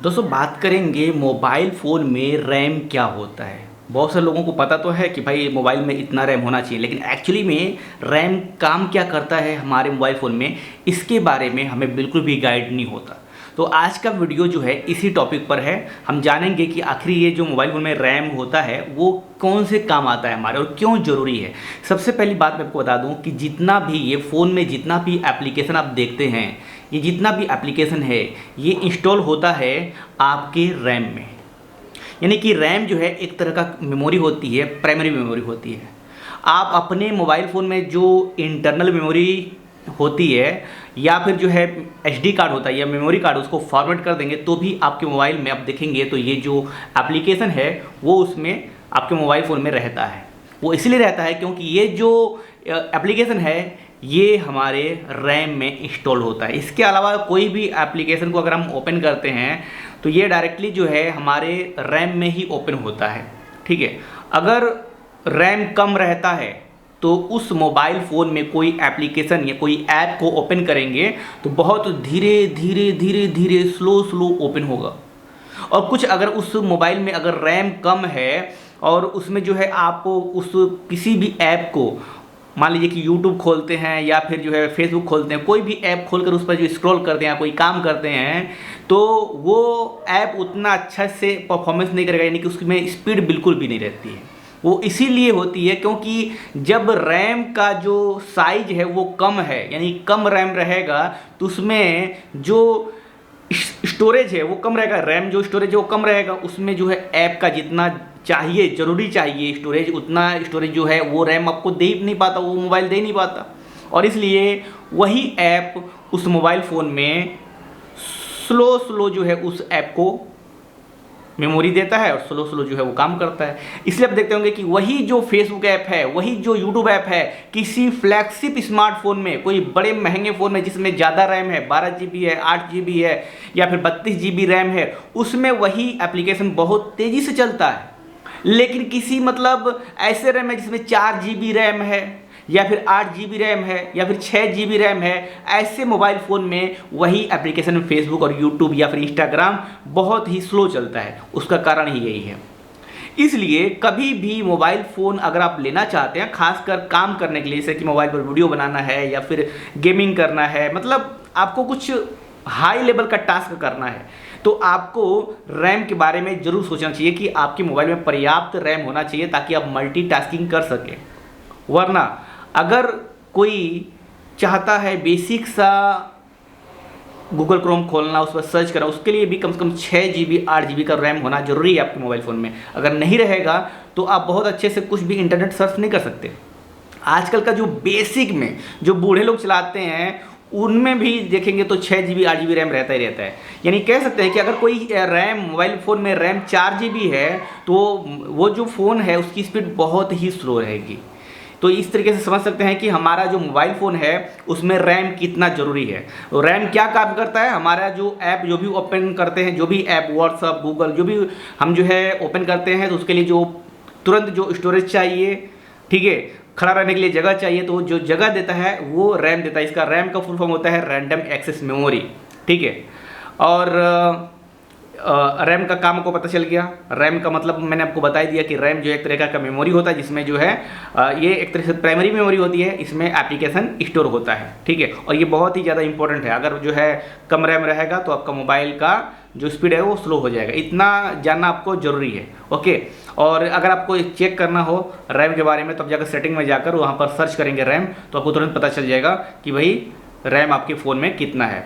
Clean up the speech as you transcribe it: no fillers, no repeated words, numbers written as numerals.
दोस्तों बात करेंगे मोबाइल फ़ोन में रैम क्या होता है। बहुत से लोगों को पता तो है कि भाई मोबाइल में इतना रैम होना चाहिए, लेकिन एक्चुअली में रैम काम क्या करता है हमारे मोबाइल फ़ोन में, इसके बारे में हमें बिल्कुल भी गाइड नहीं होता। तो आज का वीडियो जो है इसी टॉपिक पर है। हम जानेंगे कि आखिर ये जो मोबाइल फ़ोन में रैम होता है वो कौन से काम आता है हमारे और क्यों ज़रूरी है। सबसे पहली बात मैं आपको बता दूं कि जितना भी ये फ़ोन में जितना भी एप्लीकेशन आप देखते हैं, ये जितना भी एप्लीकेशन है ये इंस्टॉल होता है आपके रैम में। यानी कि रैम जो है एक तरह का मेमोरी होती है, प्राइमरी मेमोरी होती है। आप अपने मोबाइल फ़ोन में जो इंटरनल मेमोरी होती है या फिर जो है एसडी कार्ड होता है या मेमोरी कार्ड, उसको फॉर्मेट कर देंगे तो भी आपके मोबाइल में आप देखेंगे तो ये जो एप्लीकेशन है वो उसमें आपके मोबाइल फ़ोन में रहता है। वो इसलिए रहता है क्योंकि ये जो एप्लीकेशन है ये हमारे रैम में इंस्टॉल होता है। इसके अलावा कोई भी एप्लीकेशन को अगर हम ओपन करते हैं तो ये डायरेक्टली जो है हमारे रैम में ही ओपन होता है। ठीक है, अगर रैम कम रहता है तो उस मोबाइल फ़ोन में कोई एप्लीकेशन या कोई ऐप को ओपन करेंगे तो बहुत धीरे धीरे धीरे धीरे स्लो ओपन होगा। और कुछ अगर उस मोबाइल में अगर रैम कम है और उसमें जो है आप उस किसी भी ऐप को, मान लीजिए कि यूट्यूब खोलते हैं या फिर जो है फेसबुक खोलते हैं, कोई भी ऐप खोलकर उस पर जो स्क्रॉल करते हैं या कोई काम करते हैं तो वो ऐप उतना अच्छा से परफॉर्मेंस नहीं करेगा, यानी कि उसमें स्पीड बिल्कुल भी नहीं रहती है। वो इसीलिए होती है क्योंकि जब रैम का जो साइज है वो कम है, यानी कम रैम रहेगा तो उसमें जो स्टोरेज है वो कम रहेगा, रैम जो स्टोरेज है वो कम रहेगा, उसमें जो है ऐप का जितना चाहिए, ज़रूरी चाहिए स्टोरेज, उतना स्टोरेज जो है वो रैम आपको दे ही नहीं पाता, वो मोबाइल दे ही नहीं पाता। और इसलिए वही ऐप उस मोबाइल फ़ोन में स्लो जो है उस ऐप को मेमोरी देता है और स्लो जो है वो काम करता है। इसलिए आप देखते होंगे कि वही जो फेसबुक ऐप है, वही जो यूट्यूब ऐप है, किसी फ्लैगशिप स्मार्टफोन में, कोई बड़े महंगे फ़ोन में जिसमें ज़्यादा रैम है, 12 GB है, 8 GB है या फिर 32 GB रैम है, उसमें वही एप्लीकेशन बहुत तेज़ी से चलता है। लेकिन किसी मतलब ऐसे रैम है जिसमें 4 GB रैम है या फिर 8 GB रैम है या फिर 6 GB रैम है, ऐसे मोबाइल फ़ोन में वही एप्लीकेशन फेसबुक और यूट्यूब या फिर इंस्टाग्राम बहुत ही स्लो चलता है। उसका कारण ही यही है। इसलिए कभी भी मोबाइल फ़ोन अगर आप लेना चाहते हैं, खासकर काम करने के लिए, जैसे कि मोबाइल पर वीडियो बनाना है या फिर गेमिंग करना है, मतलब आपको कुछ हाई लेवल का टास्क करना है, तो आपको रैम के बारे में ज़रूर सोचना चाहिए कि आपके मोबाइल में पर्याप्त रैम होना चाहिए ताकि आप मल्टीटास्किंग कर सकें। वरना अगर कोई चाहता है बेसिक सा गूगल क्रोम खोलना, उस पर सर्च करना, उसके लिए भी कम से कम 6 GB 8 GB का रैम होना जरूरी है आपके मोबाइल फ़ोन में। अगर नहीं रहेगा तो आप बहुत अच्छे से कुछ भी इंटरनेट सर्च नहीं कर सकते। आजकल का जो बेसिक में जो बूढ़े लोग चलाते हैं उनमें भी देखेंगे तो 6 GB 8 GB रैम रहता ही रहता है। यानी कह सकते हैं कि अगर कोई रैम मोबाइल फ़ोन में रैम 4 GB है तो वो जो फ़ोन है उसकी स्पीड बहुत ही स्लो रहेगी। तो इस तरीके से समझ सकते हैं कि हमारा जो मोबाइल फ़ोन है उसमें रैम कितना ज़रूरी है। तो रैम क्या काम करता है, हमारा जो ऐप जो भी ओपन करते हैं, जो भी ऐप व्हाट्सअप गूगल जो भी हम जो है ओपन करते हैं तो उसके लिए जो तुरंत जो स्टोरेज चाहिए, ठीक है, खड़ा रहने के लिए जगह चाहिए, तो जो जगह देता है वो रैम देता है। इसका रैम का फुल फॉर्म होता है रैंडम एक्सेस मेमोरी। ठीक है, और रैम का काम को पता चल गया। रैम का मतलब मैंने आपको बता दिया कि रैम जो एक तरह का मेमोरी होता है जिसमें जो है ये एक तरह से प्राइमरी मेमोरी होती है, इसमें एप्लीकेशन स्टोर होता है। ठीक है, और ये बहुत ही ज़्यादा इंपॉर्टेंट है। अगर जो है कम रैम रहेगा तो आपका मोबाइल का जो स्पीड है वो स्लो हो जाएगा, इतना जानना आपको ज़रूरी है। ओके, और अगर आपको चेक करना हो रैम के बारे में तो आप जाकर सेटिंग में जाकर वहाँ पर सर्च करेंगे रैम, तो आपको तुरंत पता चल जाएगा कि भाई रैम आपके फ़ोन में कितना है।